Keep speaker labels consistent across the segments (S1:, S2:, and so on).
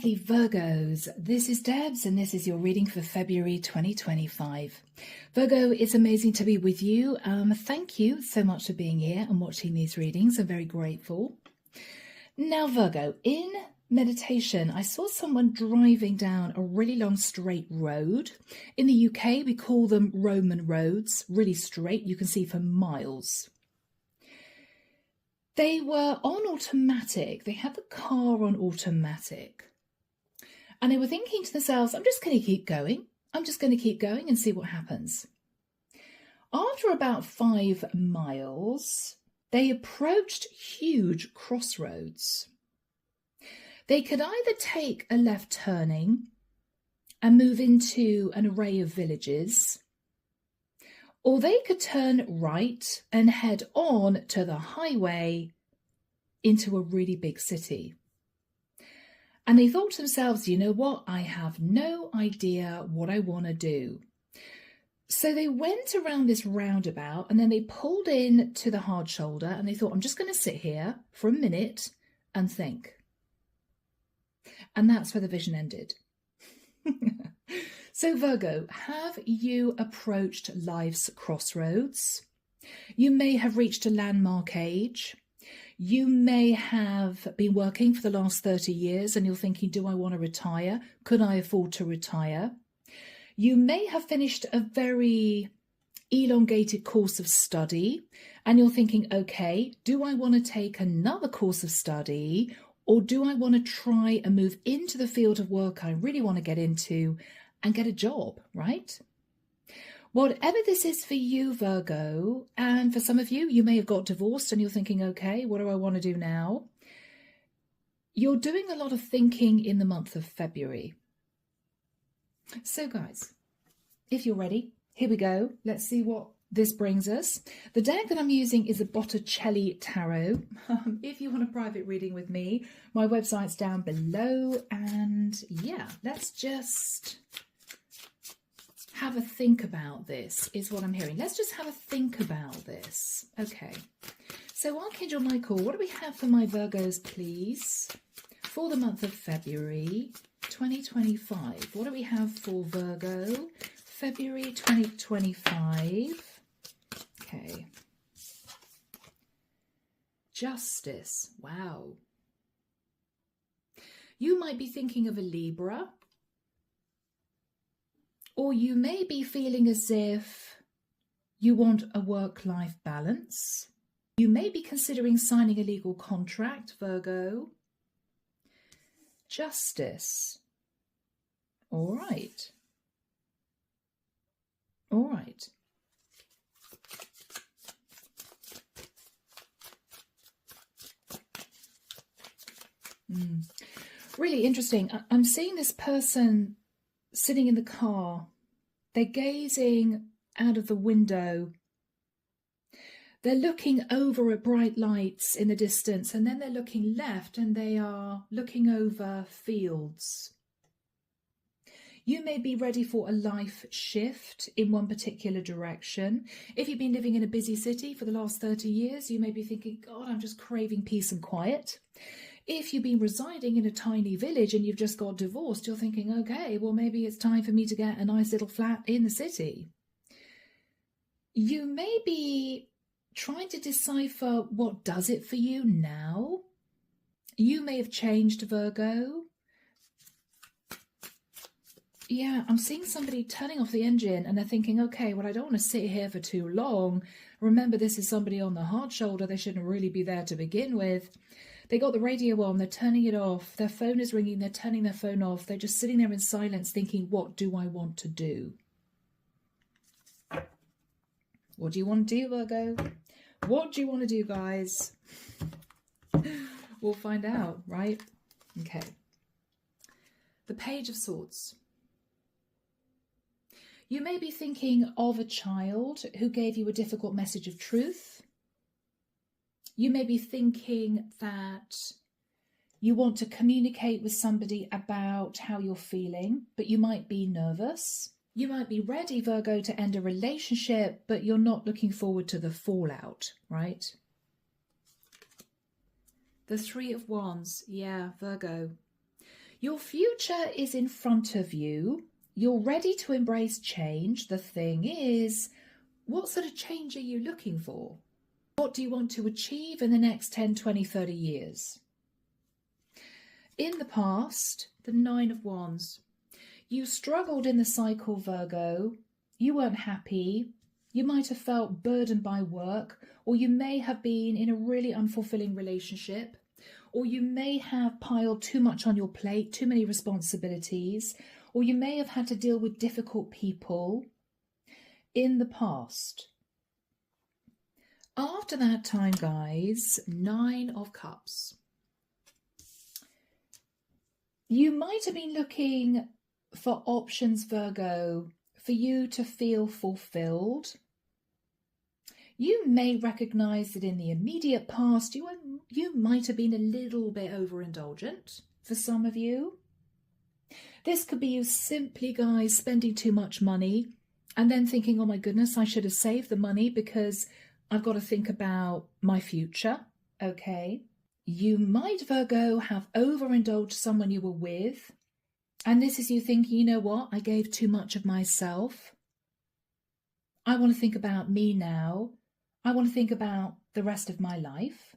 S1: lovely Virgos, this is Debs and this is your reading for February 2025. Virgo, it's amazing to be with you. Thank you so much for being here and watching these readings. I'm very grateful. Now Virgo, in meditation, I saw someone driving down a really long straight road. In the UK, we call them Roman roads, really straight, you can see for miles. They were on automatic. They had the car on automatic. And they were thinking to themselves, I'm just going to keep going. I'm just going to keep going and see what happens. After about 5 miles, they approached huge crossroads. They could either take a left turning and move into an array of villages, or they could turn right and head on to the highway into a really big city. And they thought to themselves, you know what? I have no idea what I want to do. So they went around this roundabout and then they pulled in to the hard shoulder and they thought, I'm just going to sit here for a minute and think. And that's where the vision ended. So Virgo, have you approached life's crossroads? You may have reached a landmark age. You may have been working for the last 30 years and you're thinking, do I want to retire? Could I afford to retire? You may have finished a very elongated course of study and you're thinking, okay, do I want to take another course of study, or do I want to try and move into the field of work I really want to get into and get a job, right? Whatever this is for you, Virgo, and for some of you, you may have got divorced and you're thinking, okay, what do I want to do now? You're doing a lot of thinking in the month of February. So guys, if you're ready, here we go. Let's see what this brings us. The deck that I'm using is a Botticelli Tarot. If you want a private reading with me, my website's down below. And yeah, let's just have a think about this, is what I'm hearing. Let's just have a think about this. Okay, so Archangel Michael, what do we have for my Virgos, please, for the month of February 2025? What do we have for Virgo, February 2025? Okay. Justice. Wow. You might be thinking of a Libra. Or you may be feeling as if you want a work-life balance. You may be considering signing a legal contract, Virgo. Justice. All right. All right. Really interesting. I'm seeing this person sitting in the car. They're gazing out of the window. They're looking over at bright lights in the distance, and then they're looking left and they are looking over fields. You may be ready for a life shift in one particular direction. If you've been living in a busy city for the last 30 years, you may be thinking, God, I'm just craving peace and quiet. If you've been residing in a tiny village and you've just got divorced, you're thinking, okay, well, maybe it's time for me to get a nice little flat in the city. You may be trying to decipher what does it for you now. You may have changed, Virgo. Yeah, I'm seeing somebody turning off the engine and they're thinking, okay, well, I don't want to sit here for too long. Remember, this is somebody on the hard shoulder. They shouldn't really be there to begin with. They got the radio on, they're turning it off. Their phone is ringing, they're turning their phone off. They're just sitting there in silence thinking, what do I want to do? What do you want to do, Virgo? What do you want to do, guys? We'll find out, right? Okay. The Page of Swords. You may be thinking of a child who gave you a difficult message of truth. You may be thinking that you want to communicate with somebody about how you're feeling, but you might be nervous. You might be ready, Virgo, to end a relationship, but you're not looking forward to the fallout, right? The Three of Wands. Yeah, Virgo. Your future is in front of you. You're ready to embrace change. The thing is, what sort of change are you looking for? What do you want to achieve in the next 10, 20, 30 years? In the past, the Nine of Wands, you struggled in the cycle, Virgo. You weren't happy. You might have felt burdened by work, or you may have been in a really unfulfilling relationship, or you may have piled too much on your plate, too many responsibilities, or you may have had to deal with difficult people in the past. After that time, guys, Nine of Cups. You might have been looking for options, Virgo, for you to feel fulfilled. You may recognize that in the immediate past, you might have been a little bit overindulgent for some of you. This could be you simply, guys, spending too much money and then thinking, oh my goodness, I should have saved the money because I've got to think about my future. Okay. You might, Virgo, have overindulged someone you were with. And this is you thinking, you know what? I gave too much of myself. I want to think about me now. I want to think about the rest of my life.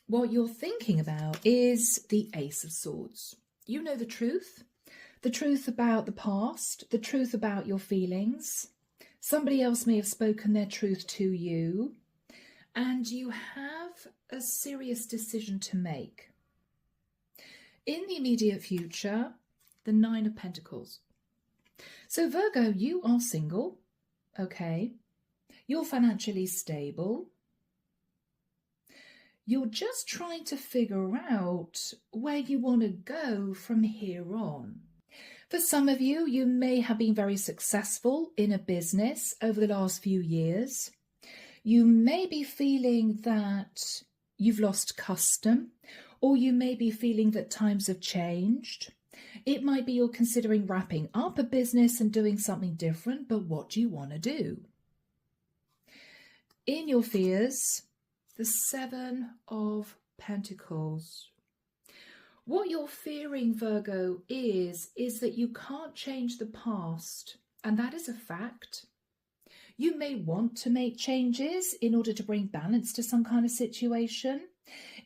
S1: What you're thinking about is the Ace of Swords. You know the truth about the past, the truth about your feelings. Somebody else may have spoken their truth to you, and you have a serious decision to make. In the immediate future, the Nine of Pentacles. So Virgo, you are single, okay? You're financially stable. You're just trying to figure out where you want to go from here on. For some of you, you may have been very successful in a business over the last few years. You may be feeling that you've lost custom, or you may be feeling that times have changed. It might be you're considering wrapping up a business and doing something different, but what do you want to do? In your fears, the Seven of Pentacles. What you're fearing, Virgo, is that you can't change the past, and that is a fact. You may want to make changes in order to bring balance to some kind of situation.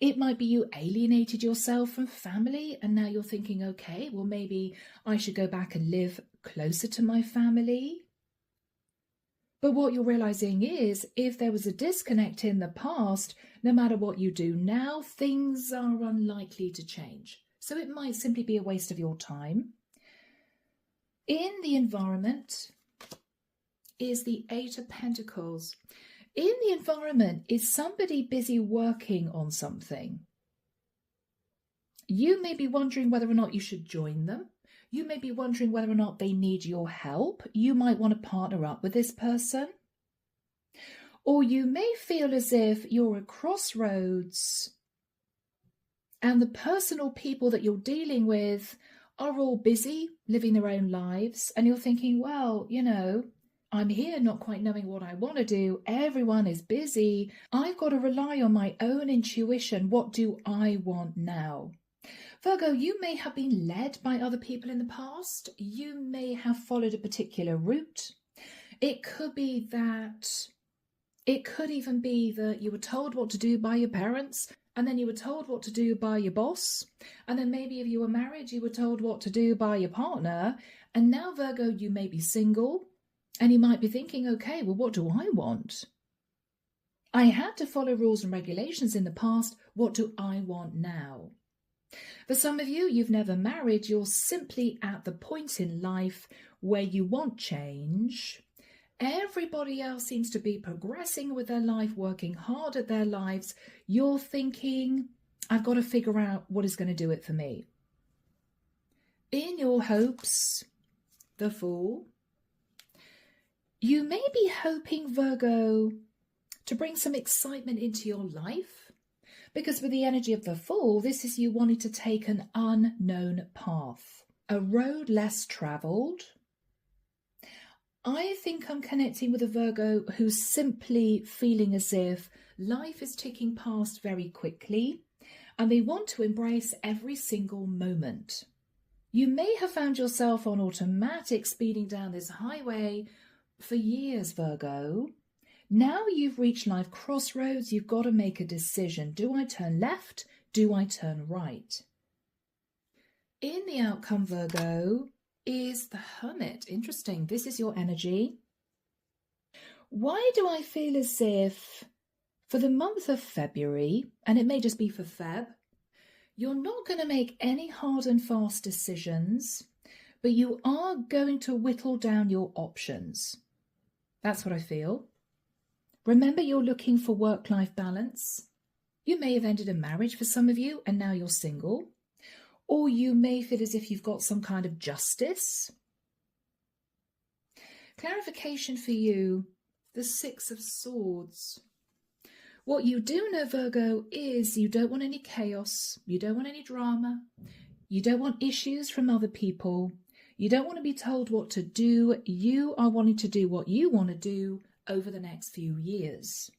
S1: It might be you alienated yourself from family and now you're thinking, okay, well, maybe I should go back and live closer to my family. But what you're realizing is if there was a disconnect in the past, no matter what you do now, things are unlikely to change. So it might simply be a waste of your time. In the environment is the Eight of Pentacles. In the environment is somebody busy working on something. You may be wondering whether or not you should join them. You may be wondering whether or not they need your help. You might want to partner up with this person. Or you may feel as if you're at crossroads and the person or people that you're dealing with are all busy living their own lives. And you're thinking, well, you know, I'm here not quite knowing what I want to do. Everyone is busy. I've got to rely on my own intuition. What do I want now? Virgo, you may have been led by other people in the past. You may have followed a particular route. It could be that, it could even be that you were told what to do by your parents, and then you were told what to do by your boss. And then maybe if you were married, you were told what to do by your partner. And now, Virgo, you may be single. And you might be thinking, okay, well, what do I want? I had to follow rules and regulations in the past. What do I want now? For some of you, you've never married. You're simply at the point in life where you want change. Everybody else seems to be progressing with their life, working hard at their lives. You're thinking, I've got to figure out what is going to do it for me. In your hopes, the Fool. You may be hoping, Virgo, to bring some excitement into your life, because with the energy of the Fool, this is you wanting to take an unknown path, a road less travelled. I think I'm connecting with a Virgo who's simply feeling as if life is ticking past very quickly, and they want to embrace every single moment. You may have found yourself on automatic speeding down this highway for years, Virgo. Now you've reached life crossroads, you've got to make a decision. Do I turn left? Do I turn right? In the outcome, Virgo, is the Hermit. Interesting. This is your energy. Why do I feel as if for the month of February, and it may just be for Feb, you're not going to make any hard and fast decisions, but you are going to whittle down your options. That's what I feel. Remember, you're looking for work-life balance. You may have ended a marriage for some of you, and now you're single. Or you may feel as if you've got some kind of justice. Clarification for you, the Six of Swords. What you do know, Virgo, is you don't want any chaos. You don't want any drama. You don't want issues from other people. You don't want to be told what to do. You are wanting to do what you want to do over the next few years.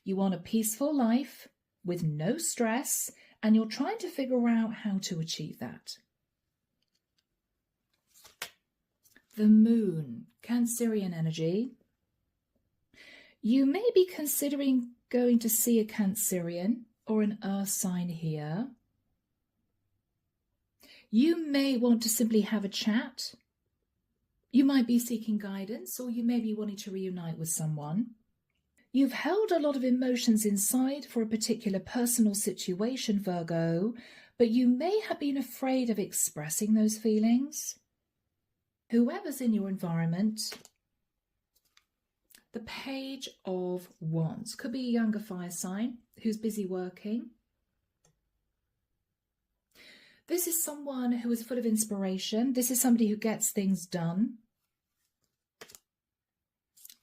S1: You want a peaceful life with no stress, and you're trying to figure out how to achieve that. The Moon, Cancerian energy. You may be considering going to see a Cancerian or an Earth sign here. You may want to simply have a chat. You might be seeking guidance, or you may be wanting to reunite with someone. You've held a lot of emotions inside for a particular personal situation, Virgo, but you may have been afraid of expressing those feelings. Whoever's in your environment, the Page of Wands. Could be a younger fire sign who's busy working. This is someone who is full of inspiration. This is somebody who gets things done.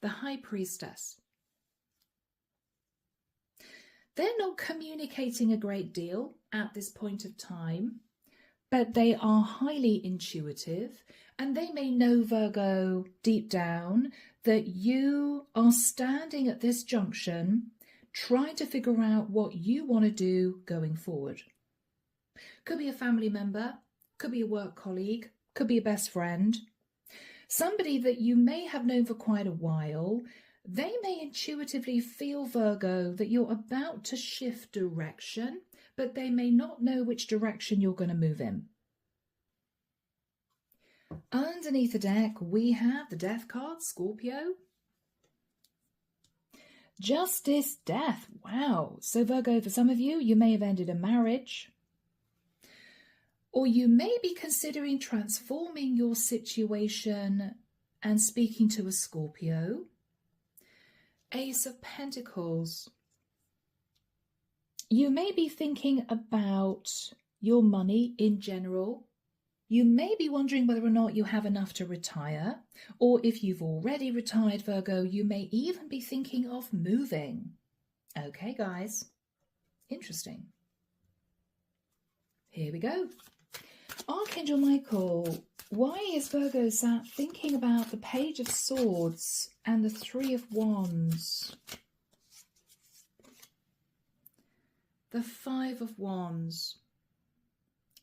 S1: The High Priestess. They're not communicating a great deal at this point of time, but they are highly intuitive, and they may know, Virgo, deep down, that you are standing at this junction trying to figure out what you want to do going forward. Could be a family member, could be a work colleague, could be a best friend, somebody that you may have known for quite a while. They may intuitively feel, Virgo, that you're about to shift direction, but they may not know which direction you're going to move in. Underneath the deck, we have the Death card, Scorpio. Justice, Death. Wow. So, Virgo, for some of you, you may have ended a marriage. Or you may be considering transforming your situation and speaking to a Scorpio. Ace of Pentacles. You may be thinking about your money in general. You may be wondering whether or not you have enough to retire, or if you've already retired, Virgo, you may even be thinking of moving. Okay, guys. Interesting. Here we go. Archangel Michael, why is Virgo sat thinking about the Page of Swords and the Three of Wands? The Five of Wands.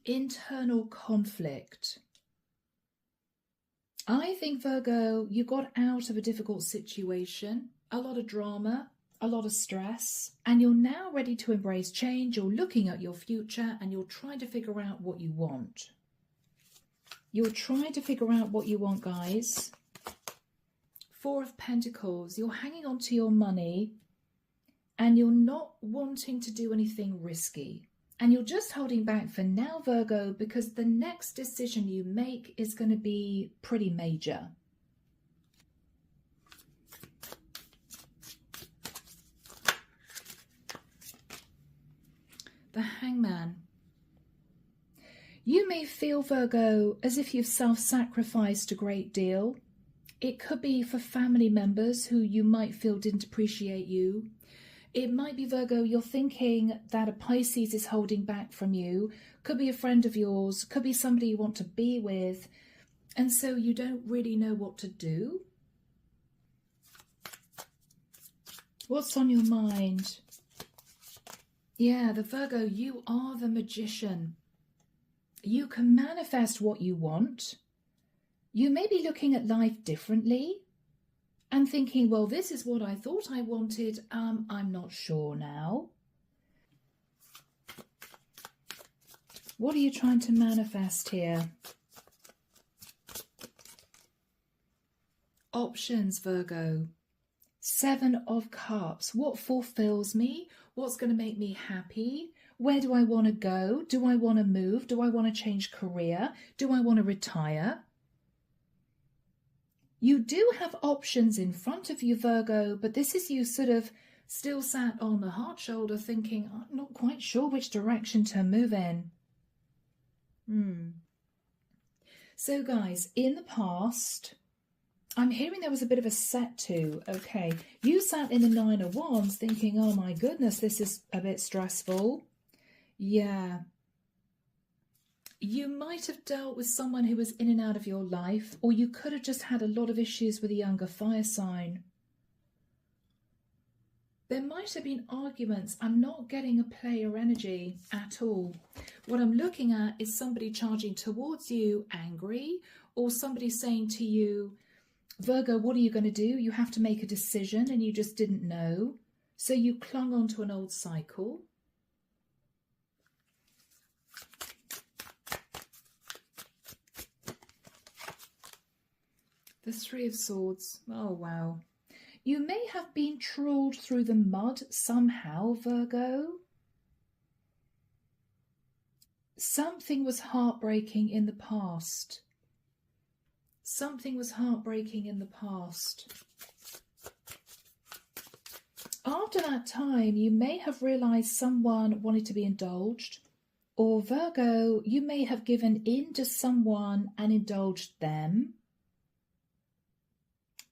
S1: Internal conflict. I think, Virgo, you got out of a difficult situation, a lot of drama, a lot of stress, and you're now ready to embrace change. You're looking at your future and you're trying to figure out what you want. You're trying to figure out what you want, guys. Four of Pentacles. You're hanging on to your money and you're not wanting to do anything risky. And you're just holding back for now, Virgo, because the next decision you make is going to be pretty major. The Hangman. You may feel, Virgo, as if you've self-sacrificed a great deal. It could be for family members who you might feel didn't appreciate you. It might be, Virgo, you're thinking that a Pisces is holding back from you. Could be a friend of yours. Could be somebody you want to be with. And so you don't really know what to do. What's on your mind? Yeah, the Virgo, you are the magician. You can manifest what you want. You may be looking at life differently and thinking, well, this is what I thought I wanted. I'm not sure now. What are you trying to manifest here? Options, Virgo. 7 of Cups. What fulfills me? What's going to make me happy? Where do I want to go? Do I want to move? Do I want to change career? Do I want to retire? You do have options in front of you, Virgo, but this is you sort of still sat on the heart shoulder thinking, I'm not quite sure which direction to move in. So guys, in the past, I'm hearing there was a bit of a set to. Okay, you sat in the 9 of Wands thinking, oh my goodness, this is a bit stressful. Yeah. You might have dealt with someone who was in and out of your life, or you could have just had a lot of issues with a younger fire sign. There might have been arguments. I'm not getting a player energy at all. What I'm looking at is somebody charging towards you angry, or somebody saying to you, Virgo, what are you going to do? You have to make a decision and you just didn't know. So you clung on to an old cycle. The 3 of Swords. Oh, wow. You may have been trawled through the mud somehow, Virgo. Something was heartbreaking in the past. Something was heartbreaking in the past. After that time, you may have realized someone wanted to be indulged, or Virgo, you may have given in to someone and indulged them.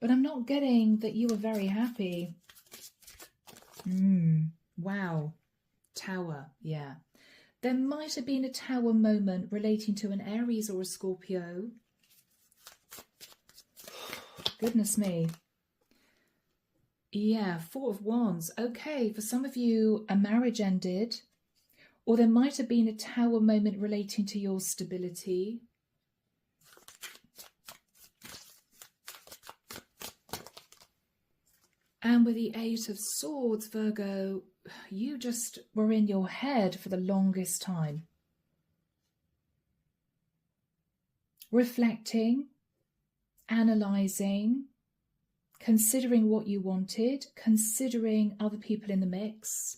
S1: But I'm not getting that you were very happy. Wow. Tower, yeah. There might have been a tower moment relating to an Aries or a Scorpio. Goodness me. Yeah, 4 of Wands. Okay, for some of you, a marriage ended, or there might have been a tower moment relating to your stability. And with the 8 of Swords, Virgo, you just were in your head for the longest time. Reflecting, analysing, considering what you wanted, considering other people in the mix.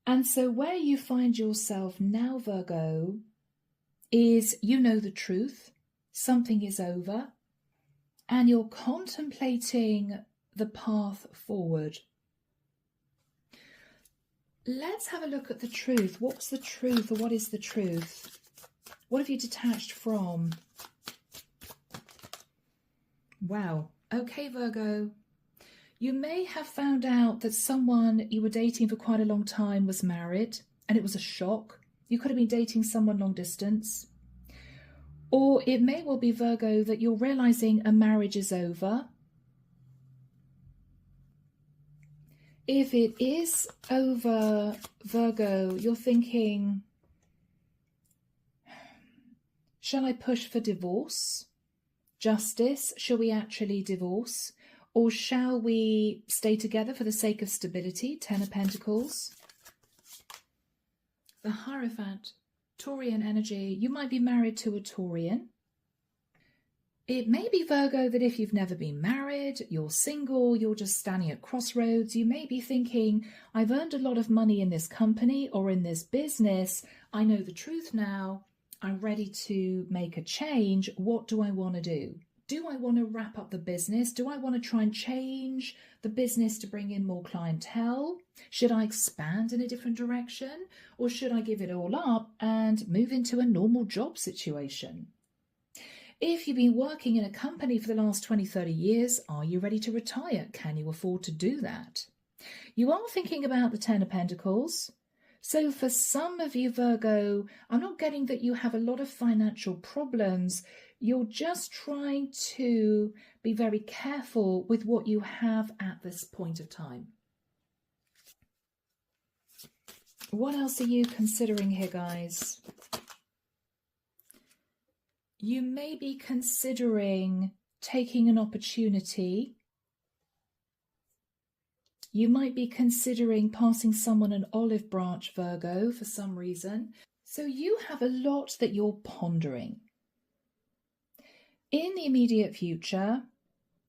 S1: And so where you find yourself now, Virgo, is you know the truth, something is over, and you're contemplating the path forward. Let's have a look at the truth. What's the truth, or what is the truth? What have you detached from? Wow. Okay, Virgo. You may have found out that someone you were dating for quite a long time was married, and it was a shock. You could have been dating someone long distance. Or it may well be, Virgo, that you're realizing a marriage is over. If it is over, Virgo, you're thinking, shall I push for divorce? Justice? Shall we actually divorce? Or shall we stay together for the sake of stability? 10 of Pentacles. The Hierophant. Taurian energy. You might be married to a Taurian. It may be, Virgo, that if you've never been married, you're single, you're just standing at crossroads, you may be thinking, I've earned a lot of money in this company or in this business. I know the truth now. I'm ready to make a change. What do I want to do? Do I want to wrap up the business? Do I want to try and change the business to bring in more clientele? Should I expand in a different direction? Or should I give it all up and move into a normal job situation? If you've been working in a company for the last 20, 30 years, are you ready to retire? Can you afford to do that? You are thinking about the 10 of Pentacles. So for some of you, Virgo, I'm not getting that you have a lot of financial problems. You're just trying to be very careful with what you have at this point of time. What else are you considering here, guys? You may be considering taking an opportunity. You might be considering passing someone an olive branch, Virgo, for some reason. So you have a lot that you're pondering. In the immediate future,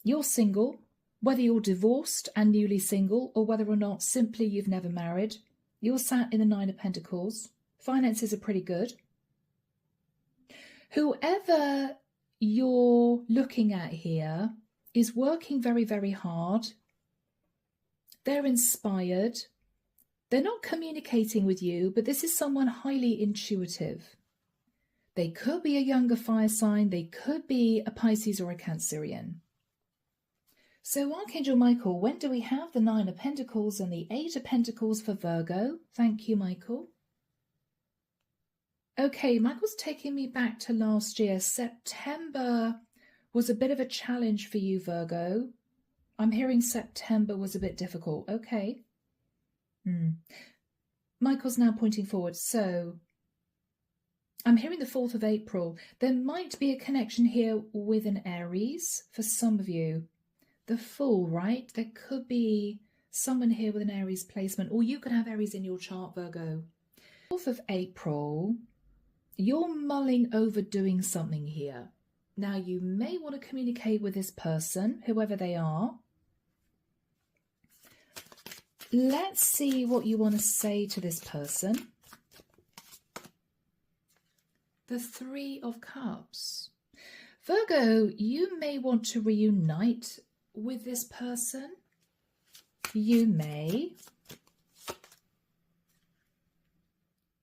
S1: you're single, whether you're divorced and newly single or whether or not simply you've never married. You're sat in the Nine of Pentacles. Finances are pretty good. Whoever you're looking at here is working very, very hard. They're inspired. They're not communicating with you, but this is someone highly intuitive. They could be a younger fire sign. They could be a Pisces or a Cancerian. So Archangel Michael, when do we have the Nine of Pentacles and the Eight of Pentacles for Virgo? Thank you, Michael. Okay, Michael's taking me back to last year. September was a bit of a challenge for you, Virgo. I'm hearing September was a bit difficult. Okay. Michael's now pointing forward. So I'm hearing the 4th of April. There might be a connection here with an Aries for some of you. The Fool, right? There could be someone here with an Aries placement, or you could have Aries in your chart, Virgo. 4th of April, you're mulling over doing something here. Now, you may want to communicate with this person, whoever they are. Let's see what you want to say to this person. The 3 of Cups. Virgo, you may want to reunite with this person. You may.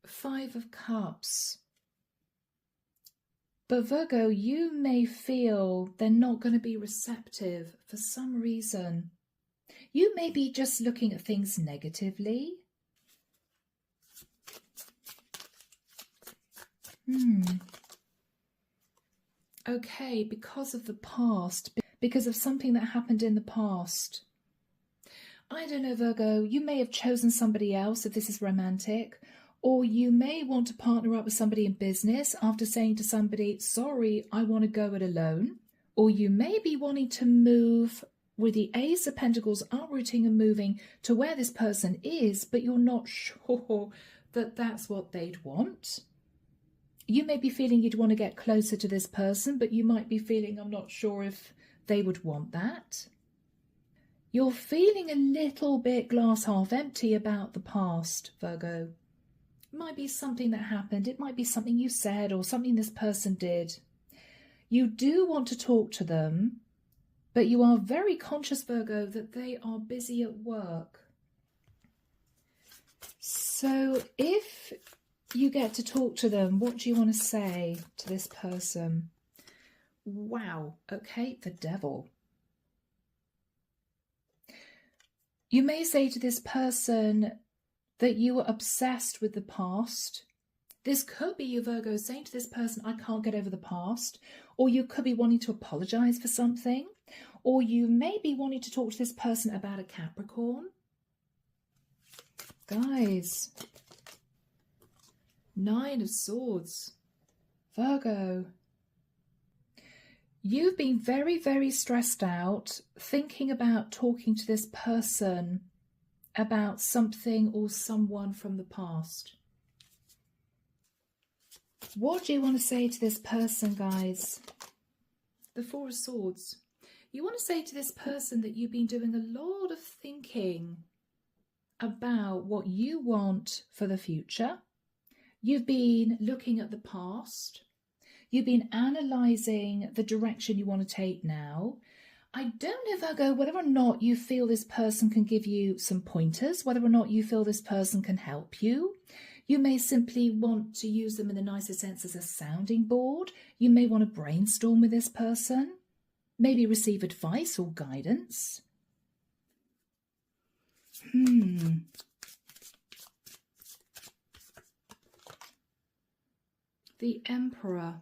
S1: 5 of Cups. But Virgo, you may feel they're not going to be receptive for some reason. You may be just looking at things negatively. Okay, because of the past, because of something that happened in the past. I don't know, Virgo, you may have chosen somebody else if this is romantic, or you may want to partner up with somebody in business after saying to somebody, sorry, I want to go it alone. Or you may be wanting to move with the Ace of Pentacles, uprooting and moving to where this person is, but you're not sure that that's what they'd want. You may be feeling you'd want to get closer to this person, but you might be feeling, I'm not sure if they would want that. You're feeling a little bit glass half empty about the past, Virgo. It might be something that happened. It might be something you said or something this person did. You do want to talk to them, but you are very conscious, Virgo, that they are busy at work. So if you get to talk to them, what do you want to say to this person? Wow. Okay, the Devil. You may say to this person that you were obsessed with the past. This could be you, Virgo, saying to this person, I can't get over the past. Or you could be wanting to apologize for something. Or you may be wanting to talk to this person about a Capricorn. Guys, 9 of Swords. Virgo, you've been very, very stressed out thinking about talking to this person about something or someone from the past. What do you want to say to this person, guys? The 4 of Swords. You want to say to this person that you've been doing a lot of thinking about what you want for the future. You've been looking at the past. You've been analysing the direction you want to take now. I don't know, Virgo, whether or not you feel this person can give you some pointers, whether or not you feel this person can help you. You may simply want to use them in the nicest sense as a sounding board. You may want to brainstorm with this person, maybe receive advice or guidance. The Emperor.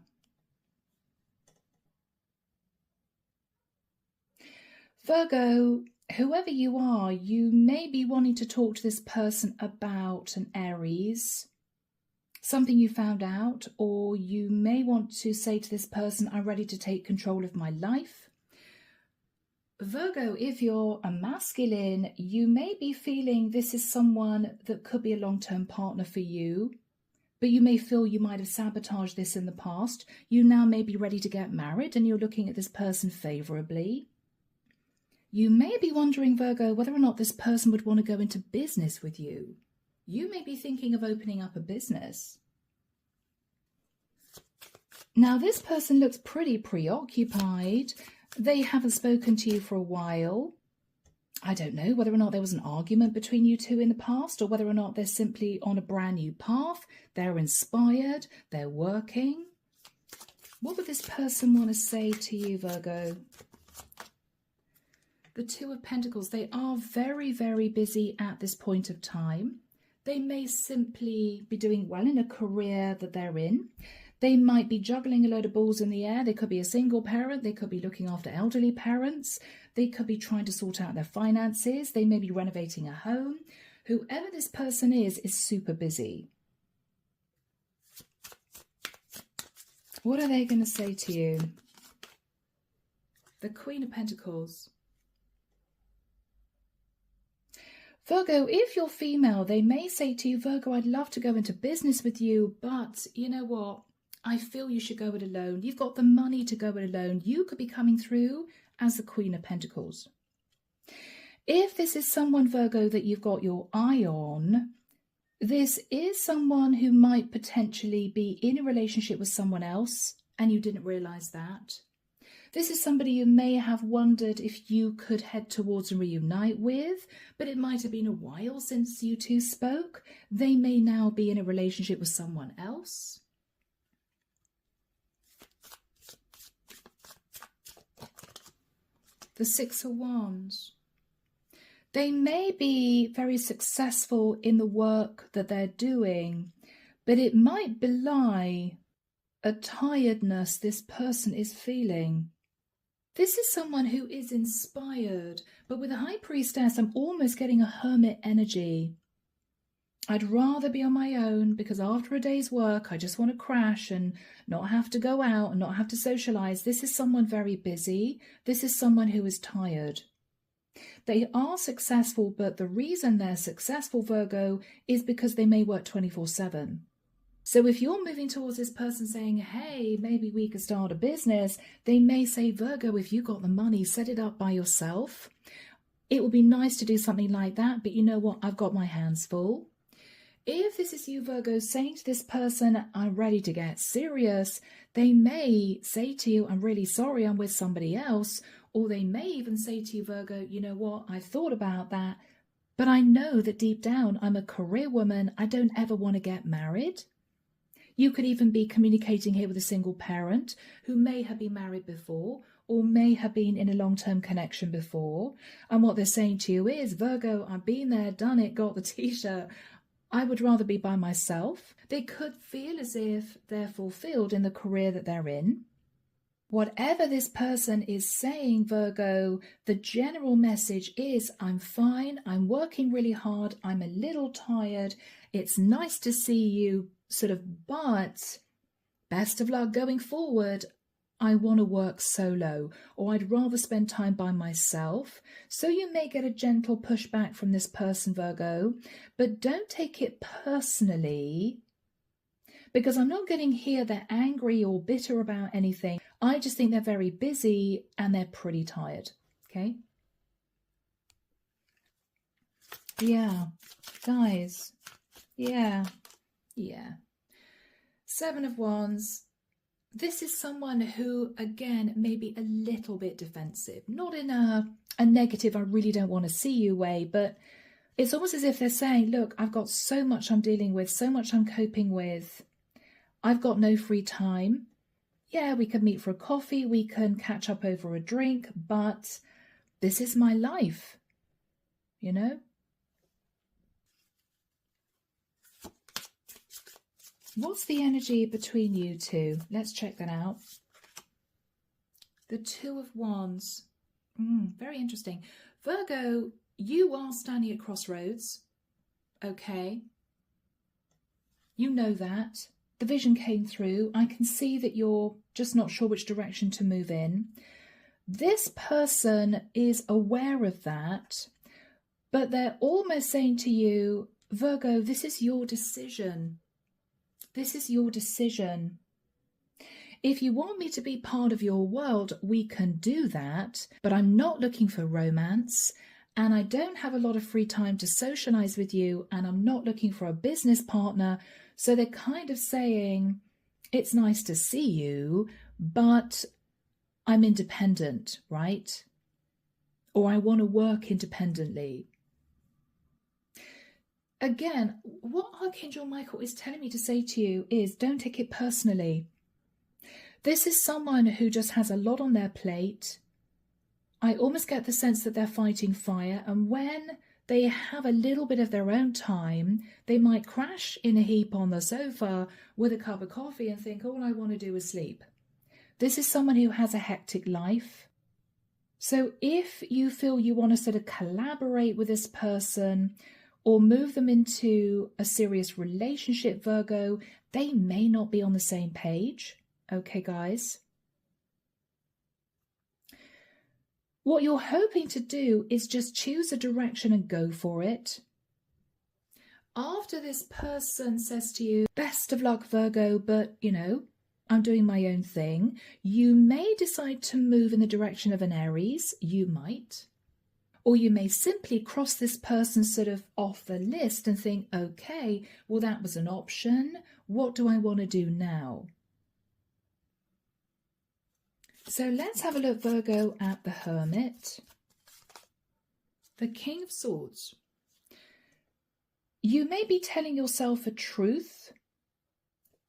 S1: Virgo, whoever you are, you may be wanting to talk to this person about an Aries, something you found out, or you may want to say to this person, I'm ready to take control of my life. Virgo, if you're a masculine, you may be feeling this is someone that could be a long-term partner for you, but you may feel you might have sabotaged this in the past. You now may be ready to get married and you're looking at this person favorably. You may be wondering, Virgo, whether or not this person would want to go into business with you. You may be thinking of opening up a business. Now, this person looks pretty preoccupied. They haven't spoken to you for a while. I don't know whether or not there was an argument between you two in the past, or whether or not they're simply on a brand new path. They're inspired. They're working. What would this person want to say to you, Virgo? The Two of Pentacles. They are very, very busy at this point of time. They may simply be doing well in a career that they're in. They might be juggling a load of balls in the air. They could be a single parent. They could be looking after elderly parents. They could be trying to sort out their finances. They may be renovating a home. Whoever this person is super busy. What are they going to say to you? The Queen of Pentacles. Virgo, if you're female, they may say to you, Virgo, I'd love to go into business with you, but you know what? I feel you should go it alone. You've got the money to go it alone. You could be coming through as the Queen of Pentacles. If this is someone, Virgo, that you've got your eye on, this is someone who might potentially be in a relationship with someone else and you didn't realize that. This is somebody you may have wondered if you could head towards and reunite with, but it might have been a while since you two spoke. They may now be in a relationship with someone else. The Six of Wands. They may be very successful in the work that they're doing, but it might belie a tiredness this person is feeling. This is someone who is inspired, but with a High Priestess, I'm almost getting a hermit energy. I'd rather be on my own because after a day's work, I just want to crash and not have to go out and not have to socialize. This is someone very busy. This is someone who is tired. They are successful, but the reason they're successful, Virgo, is because they may work 24/7. So if you're moving towards this person saying, hey, maybe we could start a business, they may say, Virgo, if you got the money, set it up by yourself. It would be nice to do something like that, but you know what? I've got my hands full. If this is you, Virgo, saying to this person, I'm ready to get serious, they may say to you, I'm really sorry, I'm with somebody else. Or they may even say to you, Virgo, you know what? I've thought about that, but I know that deep down, I'm a career woman. I don't ever want to get married. You could even be communicating here with a single parent who may have been married before or may have been in a long-term connection before. And what they're saying to you is, Virgo, I've been there, done it, got the t-shirt. I would rather be by myself. They could feel as if they're fulfilled in the career that they're in. Whatever this person is saying, Virgo, the general message is, I'm fine, I'm working really hard, I'm a little tired, it's nice to see you, sort of, but best of luck going forward. I want to work solo, or I'd rather spend time by myself. So you may get a gentle pushback from this person, Virgo, but don't take it personally, because I'm not getting here they're angry or bitter about anything. I just think they're very busy and they're pretty tired, okay? Yeah, guys, yeah. Seven of Wands. This is someone who, again, may be a little bit defensive. Not in a negative, I really don't want to see you way, but it's almost as if they're saying, look, I've got so much I'm dealing with, so much I'm coping with. I've got no free time. Yeah, we can meet for a coffee, we can catch up over a drink, but this is my life, you know? What's the energy between you two? Let's check that out. The Two of Wands. Very interesting. Virgo, you are standing at crossroads. Okay. You know that. The vision came through. I can see that you're just not sure which direction to move in. This person is aware of that, but they're almost saying to you, Virgo, this is your decision. This is your decision. If you want me to be part of your world, we can do that, but I'm not looking for romance, and I don't have a lot of free time to socialize with you, and I'm not looking for a business partner. So they're kind of saying, it's nice to see you, but I'm independent, right? Or I want to work independently. Again, what Archangel Michael is telling me to say to you is, don't take it personally. This is someone who just has a lot on their plate. I almost get the sense that they're fighting fire, and when they have a little bit of their own time, they might crash in a heap on the sofa with a cup of coffee and think, all I want to do is sleep. This is someone who has a hectic life. So if you feel you want to sort of collaborate with this person or move them into a serious relationship, Virgo, they may not be on the same page. Okay, guys. What you're hoping to do is just choose a direction and go for it. After this person says to you, best of luck, Virgo, but, you know, I'm doing my own thing, you may decide to move in the direction of an Aries. You might. Or you may simply cross this person sort of off the list and think, okay, well, that was an option. What do I want to do now? So let's have a look, Virgo, at the Hermit. The King of Swords. You may be telling yourself a truth,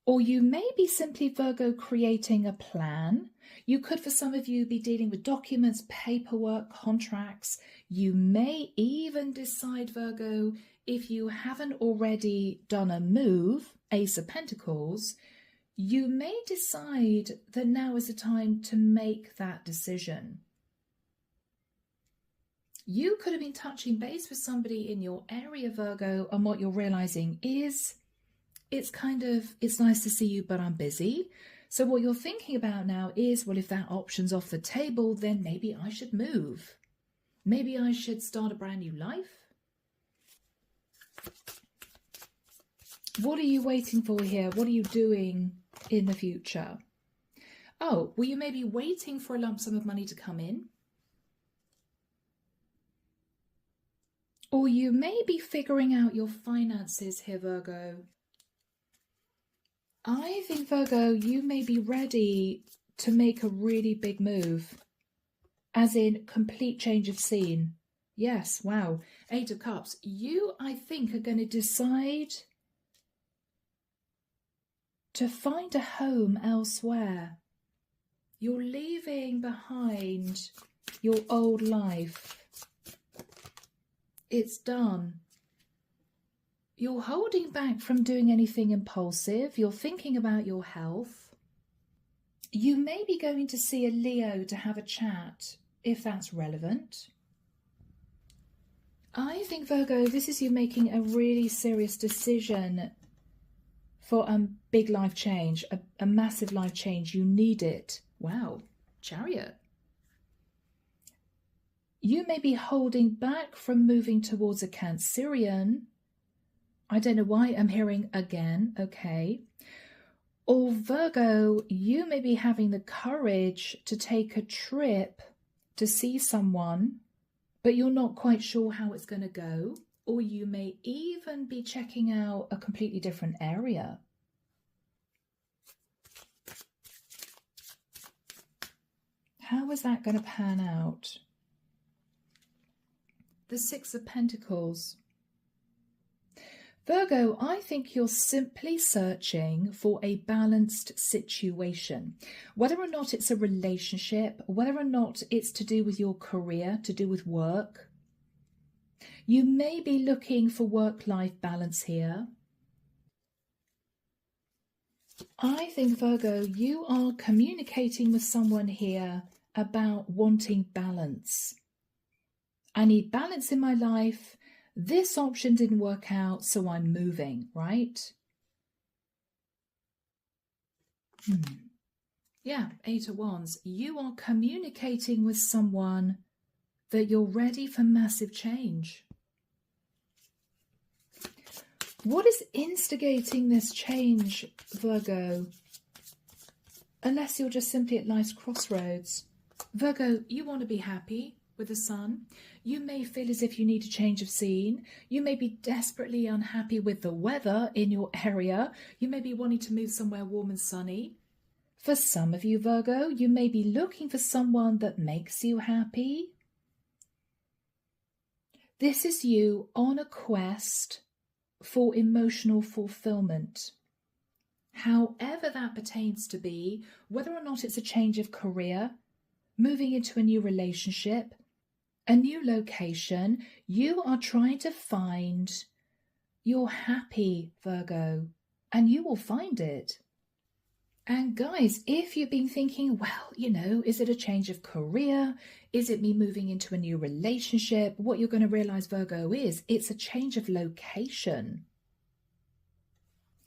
S1: or you may be simply, Virgo, creating a plan. You could, for some of you, be dealing with documents, paperwork, contracts. You may even decide, Virgo, if you haven't already done a move, Ace of Pentacles, you may decide that now is the time to make that decision. You could have been touching base with somebody in your area, Virgo, and what you're realizing is it's nice to see you, but I'm busy. So what you're thinking about now is, well, if that option's off the table, then maybe I should move. Maybe I should start a brand new life. What are you waiting for here? What are you doing in the future? Oh, well, you may be waiting for a lump sum of money to come in. Or you may be figuring out your finances here, Virgo. I think, Virgo, you may be ready to make a really big move. As in, complete change of scene. Yes, wow. Eight of Cups. You, I think, are going to decide to find a home elsewhere. You're leaving behind your old life. It's done. You're holding back from doing anything impulsive. You're thinking about your health. You may be going to see a Leo to have a chat, if that's relevant. I think, Virgo, this is you making a really serious decision for a big life change, a massive life change. You need it. Wow, Chariot. You may be holding back from moving towards a Cancerian. I don't know why I'm hearing again, okay. Or Virgo, you may be having the courage to take a trip to see someone, but you're not quite sure how it's going to go. Or you may even be checking out a completely different area. How is that going to pan out? The Six of Pentacles. Virgo, I think you're simply searching for a balanced situation. Whether or not it's a relationship, whether or not it's to do with your career, to do with work. You may be looking for work-life balance here. I think, Virgo, you are communicating with someone here about wanting balance. I need balance in my life. This option didn't work out, so I'm moving, right? Yeah, 8 of Wands. You are communicating with someone that you're ready for massive change. What is instigating this change, Virgo? Unless you're just simply at life's crossroads. Virgo, you want to be happy with the sun. You may feel as if you need a change of scene. You may be desperately unhappy with the weather in your area. You may be wanting to move somewhere warm and sunny. For some of you, Virgo, you may be looking for someone that makes you happy. This is you on a quest for emotional fulfillment. However that pertains to be, whether or not it's a change of career, moving into a new relationship, a new location, you are trying to find your happy, Virgo, and you will find it. And guys, if you've been thinking, well, you know, is it a change of career? Is it me moving into a new relationship? What you're going to realize, Virgo, is it's a change of location.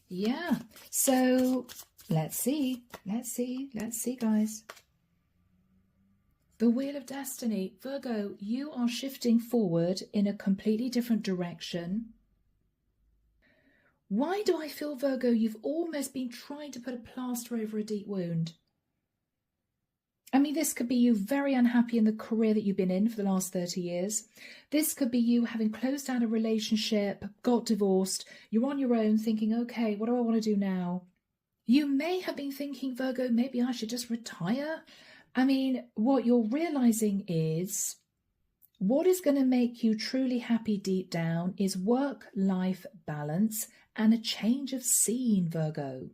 S1: Yeah, so let's see, guys. The Wheel of Destiny. Virgo, you are shifting forward in a completely different direction. Why do I feel, Virgo, you've almost been trying to put a plaster over a deep wound? I mean, this could be you very unhappy in the career that you've been in for the last 30 years. This could be you having closed down a relationship, got divorced. You're on your own thinking, okay, what do I want to do now? You may have been thinking, Virgo, maybe I should just retire. I mean, what you're realizing is what is going to make you truly happy deep down is work-life balance and a change of scene, Virgo.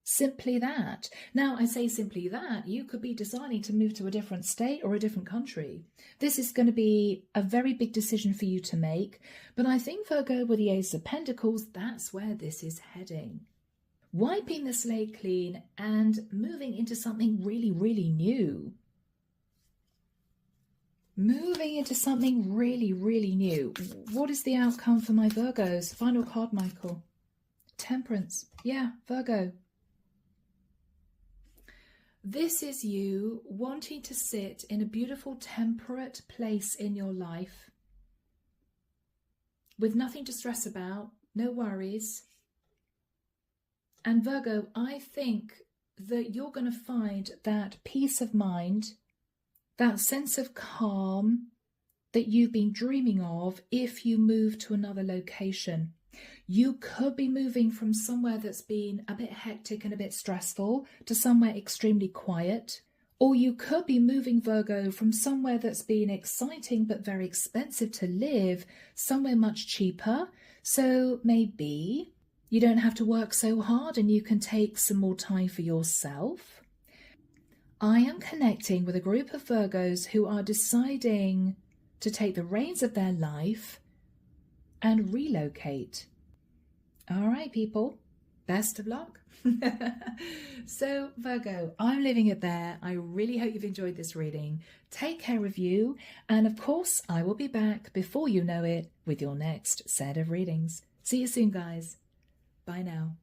S1: Simply that. Now, I say simply that, you could be deciding to move to a different state or a different country. This is going to be a very big decision for you to make. But I think, Virgo, with the Ace of Pentacles, that's where this is heading. Wiping the slate clean and moving into something really, really new. Moving into something really, really new. What is the outcome for my Virgos? Final card, Michael. Temperance. Yeah, Virgo. This is you wanting to sit in a beautiful temperate place in your life with nothing to stress about, no worries. And Virgo, I think that you're going to find that peace of mind, that sense of calm that you've been dreaming of if you move to another location. You could be moving from somewhere that's been a bit hectic and a bit stressful to somewhere extremely quiet. Or you could be moving, Virgo, from somewhere that's been exciting but very expensive to live, somewhere much cheaper. So maybe you don't have to work so hard and you can take some more time for yourself. I am connecting with a group of Virgos who are deciding to take the reins of their life and relocate. All right, people, best of luck. So, Virgo, I'm leaving it there. I really hope you've enjoyed this reading. Take care of you. And of course, I will be back before you know it with your next set of readings. See you soon, guys. Bye now.